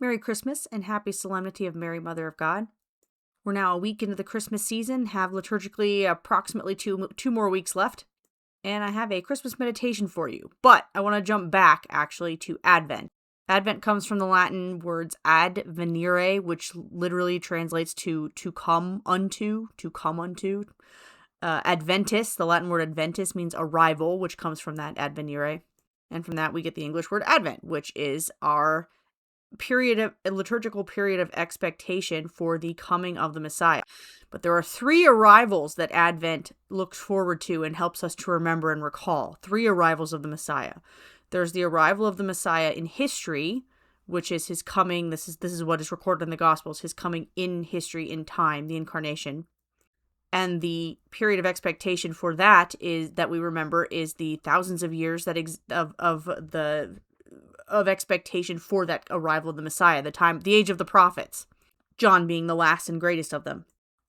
Merry Christmas and Happy Solemnity of Mary, Mother of God. We're now a week into the Christmas season, have liturgically approximately two more weeks left, and I have a Christmas meditation for you. But I want to jump back, actually, to Advent. Advent comes from the Latin words ad venire, which literally translates to come unto, to come unto. Adventus, the Latin word adventus, means arrival, which comes from that ad venire. And from that we get the English word Advent, which is our liturgical period of expectation for the coming of the Messiah. But there are three arrivals that Advent looks forward to and helps us to remember and recall. Three arrivals of the Messiah. There's the arrival of the Messiah in history, which is his coming. This is what is recorded in the Gospels, his coming in history, in time, the incarnation. And the period of expectation for that is that we remember is the thousands of years that of expectation for that arrival of the Messiah, the age of the prophets, John being the last and greatest of them.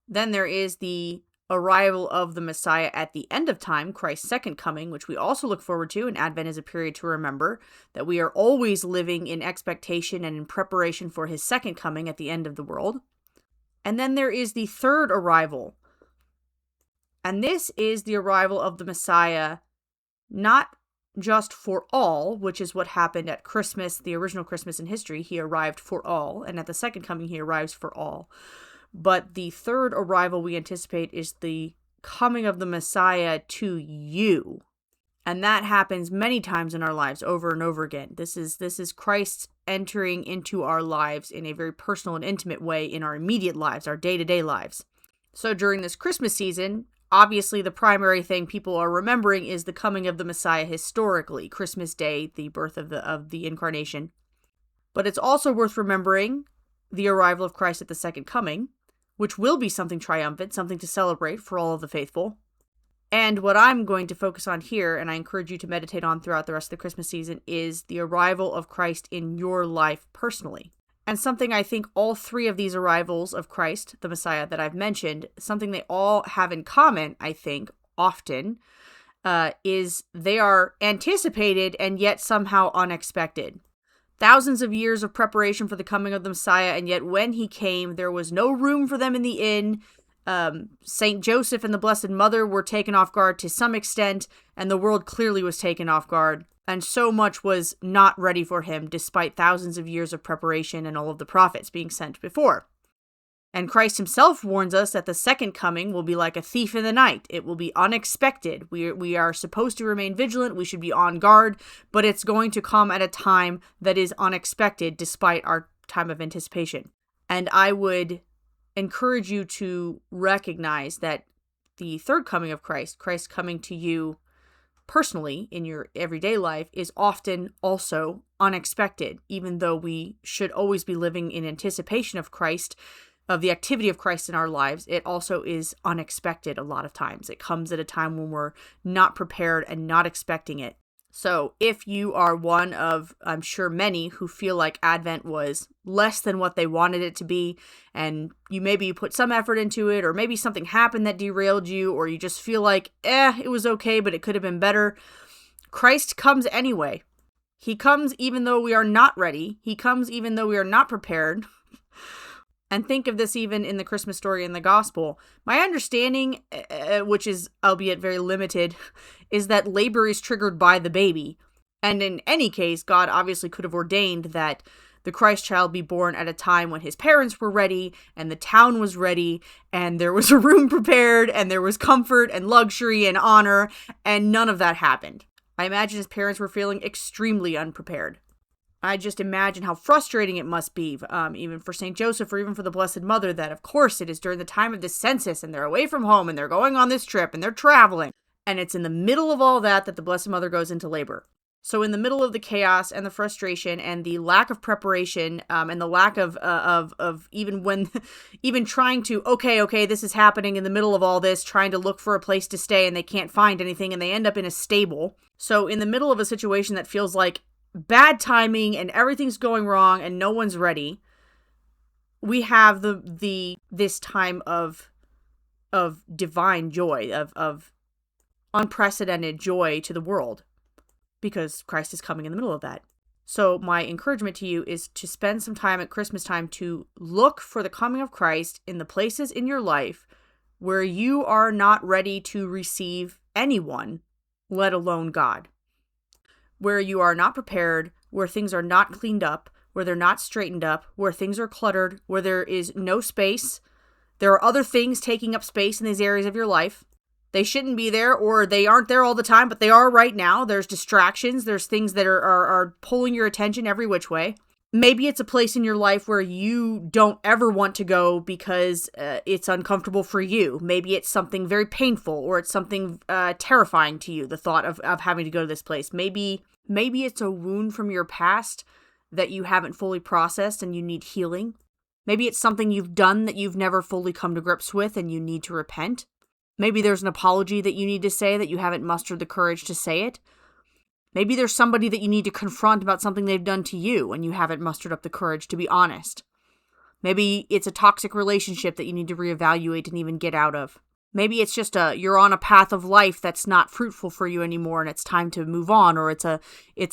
Then there is the arrival of the Messiah at the end of time, Christ's second coming, which we also look forward to, and Advent is a period to remember that we are always living in expectation and in preparation for his second coming at the end of the world. And then there is the third arrival, and this is the arrival of the Messiah, not just for all, which is what happened at Christmas, the original Christmas in history. He arrived for all, and at the second coming, he arrives for all. But the third arrival we anticipate is the coming of the Messiah to you. And that happens many times in our lives, over and over again. This is Christ entering into our lives in a very personal and intimate way in our immediate lives, our day-to-day lives. So during this Christmas season, obviously, the primary thing people are remembering is the coming of the Messiah historically, Christmas Day, the birth of the incarnation. But it's also worth remembering the arrival of Christ at the second coming, which will be something triumphant, something to celebrate for all of the faithful. And what I'm going to focus on here, and I encourage you to meditate on throughout the rest of the Christmas season, is the arrival of Christ in your life personally. And something I think all three of these arrivals of Christ, the Messiah that I've mentioned, something they all have in common, I think, often, is they are anticipated and yet somehow unexpected. Thousands of years of preparation for the coming of the Messiah, and yet when he came, there was no room for them in the inn. Saint Joseph and the Blessed Mother were taken off guard to some extent, and the world clearly was taken off guard. And so much was not ready for him, despite thousands of years of preparation and all of the prophets being sent before. And Christ himself warns us that the second coming will be like a thief in the night. It will be unexpected. We are supposed to remain vigilant. We should be on guard, but it's going to come at a time that is unexpected, despite our time of anticipation. And I would encourage you to recognize that the third coming of Christ coming to you personally in your everyday life, is often also unexpected, even though we should always be living in anticipation of Christ, of the activity of Christ in our lives. It also is unexpected a lot of times. It comes at a time when we're not prepared and not expecting it. So if you are one of, I'm sure, many who feel like Advent was less than what they wanted it to be, and you put some effort into it, or maybe something happened that derailed you, or you just feel like, it was okay, but it could have been better, Christ comes anyway. He comes even though we are not ready. He comes even though we are not prepared. And think of this even in the Christmas story in the gospel. My understanding, which is albeit very limited, is that labor is triggered by the baby. And in any case, God obviously could have ordained that the Christ child be born at a time when his parents were ready, and the town was ready, and there was a room prepared, and there was comfort and luxury and honor, and none of that happened. I imagine his parents were feeling extremely unprepared. I just imagine how frustrating it must be, even for St. Joseph or even for the Blessed Mother, that of course it is during the time of the census and they're away from home and they're going on this trip and they're traveling. And it's in the middle of all that the Blessed Mother goes into labor. So in the middle of the chaos and the frustration and the lack of preparation, and the lack of even trying to, okay, this is happening in the middle of all this, trying to look for a place to stay and they can't find anything and they end up in a stable. So in the middle of a situation that feels like bad timing and everything's going wrong and no one's ready, we have this time of divine joy, of unprecedented joy to the world, because Christ is coming in the middle of that. So my encouragement to you is to spend some time at Christmas time to look for the coming of Christ in the places in your life where you are not ready to receive anyone, let alone God. Where you are not prepared, where things are not cleaned up, where they're not straightened up, where things are cluttered, where there is no space. There are other things taking up space in these areas of your life. They shouldn't be there, or they aren't there all the time, but they are right now. There's distractions. There's things that are pulling your attention every which way. Maybe it's a place in your life where you don't ever want to go because it's uncomfortable for you. Maybe it's something very painful, or it's something terrifying to you, the thought of having to go to this place. Maybe it's a wound from your past that you haven't fully processed and you need healing. Maybe it's something you've done that you've never fully come to grips with and you need to repent. Maybe there's an apology that you need to say that you haven't mustered the courage to say it. Maybe there's somebody that you need to confront about something they've done to you and you haven't mustered up the courage to be honest. Maybe it's a toxic relationship that you need to reevaluate and even get out of. Maybe it's just you're on a path of life that's not fruitful for you anymore and it's time to move on, or it's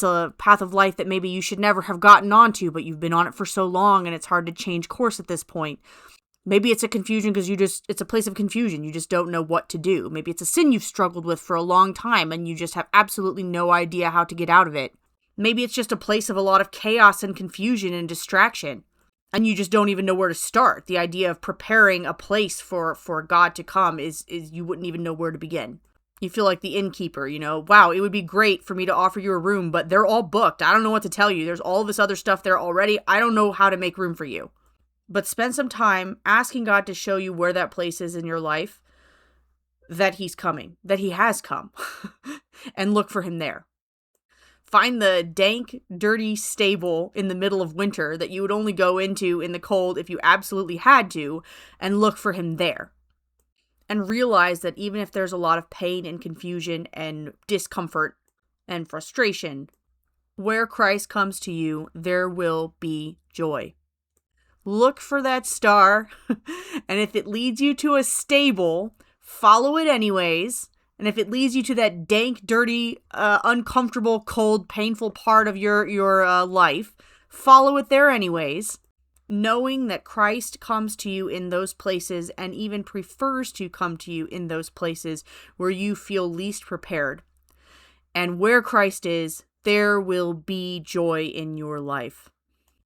a path of life that maybe you should never have gotten onto, but you've been on it for so long and it's hard to change course at this point. Maybe it's a confusion because it's a place of confusion. You just don't know what to do. Maybe it's a sin you've struggled with for a long time and you just have absolutely no idea how to get out of it. Maybe it's just a place of a lot of chaos and confusion and distraction, and you just don't even know where to start. The idea of preparing a place for God to come is you wouldn't even know where to begin. You feel like the innkeeper, wow, it would be great for me to offer you a room, but they're all booked. I don't know what to tell you. There's all this other stuff there already. I don't know how to make room for you. But spend some time asking God to show you where that place is in your life that he's coming, that he has come, and look for him there. Find the dank, dirty stable in the middle of winter that you would only go into in the cold if you absolutely had to, and look for him there. And realize that even if there's a lot of pain and confusion and discomfort and frustration, where Christ comes to you, there will be joy. Look for that star, and if it leads you to a stable, follow it anyways. And if it leads you to that dank, dirty, uncomfortable, cold, painful part of your life, follow it there anyways, knowing that Christ comes to you in those places and even prefers to come to you in those places where you feel least prepared. And where Christ is, there will be joy in your life.